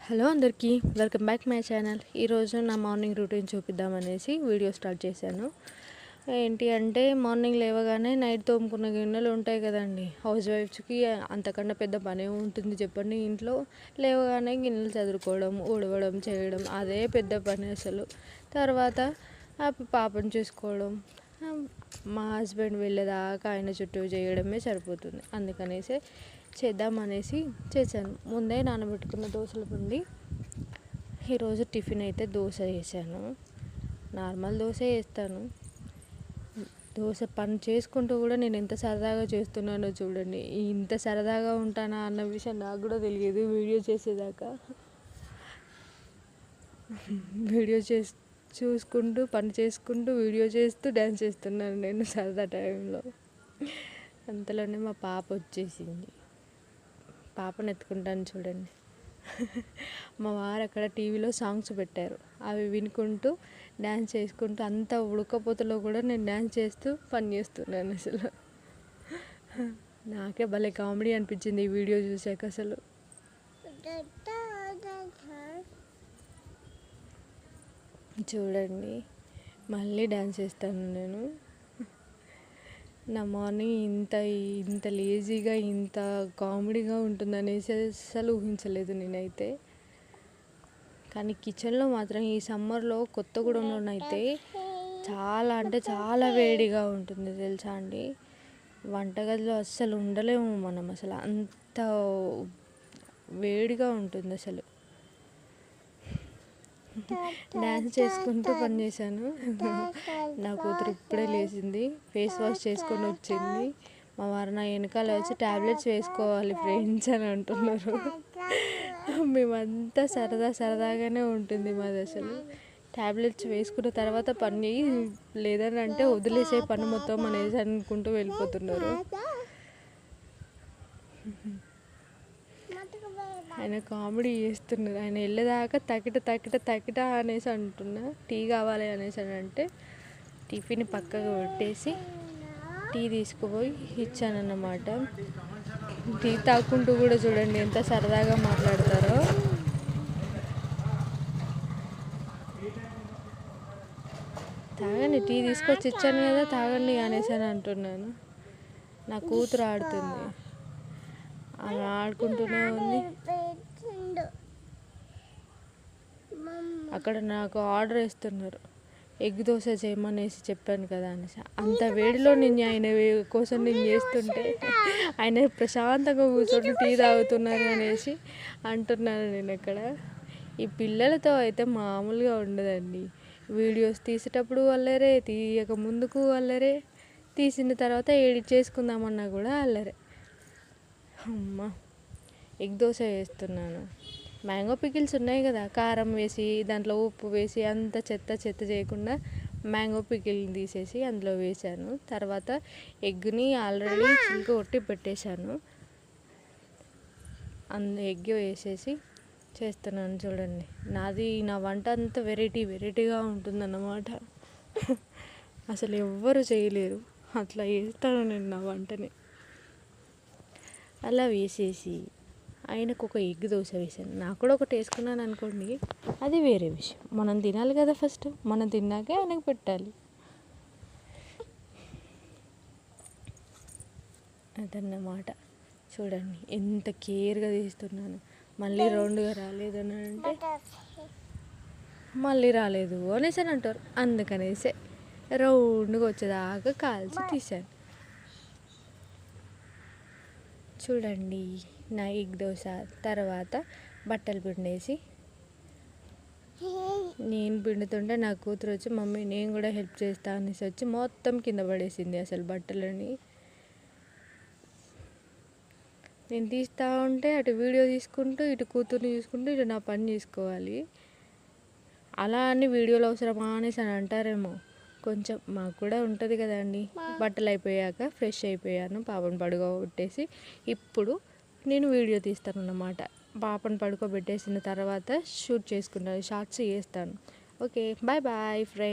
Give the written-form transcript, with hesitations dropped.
Hello అందరికీ, welcome back my channel. ఈరోజు నా మార్నింగ్ రొటీన్ చూపిద్దామనేసి వీడియో స్టార్ట్ చేశాను. ఏంటి అంటే మార్నింగ్ లేవగానే నైట్ తోముకున్న గిన్నెలు ఉంటాయి కదండి. హౌస్ వైఫ్స్కి అంతకన్నా పెద్ద పనే ఉంటుంది చెప్పండి. ఇంట్లో లేవగానే గిన్నెలు చదువుకోవడం, ఊడవడం, చేయడం అదే పెద్ద పని అసలు. తర్వాత పాపను చూసుకోవడం, మా హస్బెండ్ వెళ్ళేదాకా ఆయన చుట్టూ చేయడమే సరిపోతుంది. అందుకనేసి చేద్దామనేసి చేశాను. ముందే నానబెట్టుకున్న దోశల పిండి. ఈరోజు టిఫిన్ అయితే దోశ వేసాను. నార్మల్ దోశ వేస్తాను. దోశ పని చేసుకుంటూ కూడా నేను ఎంత సరదాగా చేస్తున్నానో చూడండి. ఇంత సరదాగా ఉంటానా అన్న విషయం నాకు కూడా తెలియదు వీడియో చేసేదాకా. వీడియో చూసుకుంటూ పని చేసుకుంటూ వీడియో చేస్తూ డ్యాన్స్ చేస్తున్నాను నేను సరదా టైంలో. అంతలోనే మా పాప వచ్చేసింది. పాపను ఎత్తుకుంటాను చూడండి. మా వారు అక్కడ టీవీలో సాంగ్స్ పెట్టారు. అవి వినుకుంటూ డ్యాన్స్ చేసుకుంటూ అంత ఉడకపోతలో కూడా నేను డ్యాన్స్ చేస్తూ పని చేస్తున్నాను. అసలు నాకే భలే కామెడీ అనిపించింది ఈ వీడియో చూసాక. అసలు చూడండి, మళ్ళీ డ్యాన్స్ చేస్తాను నేను. నా మార్నింగ్ ఇంత లేజీగా ఇంత కామెడీగా ఉంటుందనేసి అసలు ఊహించలేదు నేనైతే. కానీ కిచెన్లో మాత్రం ఈ సమ్మర్లో కొత్తగూడెంలోనైతే చాలా అంటే చాలా వేడిగా ఉంటుంది తెలుసా అండి. వంటగదిలో అస్సలు ఉండలేము మనం. అసలు అంత వేడిగా ఉంటుంది అసలు. డ్యాన్స్ చేసుకుంటూ పని చేశాను. నా కూతురు ఇప్పుడే లేచింది, ఫేస్ వాష్ చేసుకొని వచ్చింది. మా వారు నా వెనకాల వచ్చి ట్యాబ్లెట్స్ వేసుకోవాలి ఫ్రెండ్స్ అని అంటున్నారు. మేమంతా సరదాగానే ఉంటుంది మాది అసలు. ట్యాబ్లెట్స్ వేసుకున్న తర్వాత పని లేదని అంటే వదిలేసే పని మొత్తం అనేసి అనుకుంటూ వెళ్ళిపోతున్నారు. ఆయన కామెడీ చేస్తున్నారు. ఆయన వెళ్ళేదాకా తకిట అనేసి అంటున్నా. టీ కావాలి అనేసి అని అంటే టిఫిన్ పక్కకు పెట్టేసి టీ తీసుకుపోయి ఇచ్చానన్నమాట. టీ తాగుకుంటూ కూడా చూడండి ఎంత సరదాగా మాట్లాడతారో. తాగండి, టీ తీసుకొచ్చి ఇచ్చాను కదా తాగండి అనేసి అని అంటున్నాను. నా కూతురు ఆడుతుంది, ఆమె ఆడుకుంటూనే ఉంది. అక్కడ నాకు ఆర్డర్ ఇస్తున్నారు, ఎగ్ దోశ చేయమనేసి చెప్పాను కదా అనేసి. అంత వేడిలో నేను ఆయన కోసం నేను చేస్తుంటే ఆయన ప్రశాంతంగా కూర్చొని టీ తాగుతున్నారు అనేసి అంటున్నాను నేను అక్కడ. ఈ పిల్లలతో అయితే మామూలుగా ఉండదండి. వీడియోస్ తీసేటప్పుడు అల్లరే, తీయక ముందుకు అల్లరే, తీసిన తర్వాత ఎడిట్ చేసుకుందామన్నా కూడా అల్లరే. అమ్మ, ఎగ్ దోశ వేస్తున్నాను. మ్యాంగో పికిల్స్ ఉన్నాయి కదా, కారం వేసి దాంట్లో ఉప్పు వేసి అంత చెత్త చేయకుండా మ్యాంగో పికిల్ తీసేసి అందులో వేసాను. తర్వాత ఎగ్ని ఆల్రెడీ చిలుక కొట్టి పెట్టేశాను. ఎగ్ వేసేసి చేస్తున్నాను చూడండి. నా వంట అంతా వెరైటీగా ఉంటుందన్నమాట. అసలు ఎవ్వరు చేయలేరు అట్లా వేస్తాను నేను నా వంటని. అలా వేసేసి ఆయనకు ఒక ఎగ్ దోశ వేసాను. నాకు కూడా ఒకటి వేసుకున్నాను అనుకోండి, అది వేరే విషయం. మనం తినాలి కదా ఫస్ట్, మనం తిన్నాకే ఆయనకు పెట్టాలి. అదన్నమాట. చూడండి ఎంత కేర్గా తీస్తున్నాను. మళ్ళీ రౌండ్గా రాలేదని అంటే మళ్ళీ రాలేదు అనేసి అని అంటారు. అందుకనేసే రౌండ్గా వచ్చేదాకా కాల్చి తీశాను. చూడండి నా ఎగ్ దోశ. తర్వాత బట్టలు పిండేసి నేను పిండుతుంటే నా కూతురు వచ్చి మమ్మీ నేను కూడా హెల్ప్ చేస్తా అనేసి వచ్చి మొత్తం కింద పడేసింది అసలు బట్టలని. నేను తీస్తూ ఉంటే అటు వీడియో తీసుకుంటూ ఇటు కూతుర్ని చూసుకుంటూ ఇటు నా పని చేసుకోవాలి. అలా అని వీడియోలో అవసరమా అనేసి అని అంటారేమో. కొంచెం మాకు కూడా ఉంటుంది కదండి. బట్టలు అయిపోయాక ఫ్రెష్ అయిపోయాను, పాపను పడుకోబెట్టేసి ఇప్పుడు నేను వీడియో తీస్తాను అన్నమాట. పాపను పడుకోబెట్టేసిన తర్వాత షూట్ చేసుకుంటాను, షార్ట్స్ చేస్తాను. Okay, bye friends.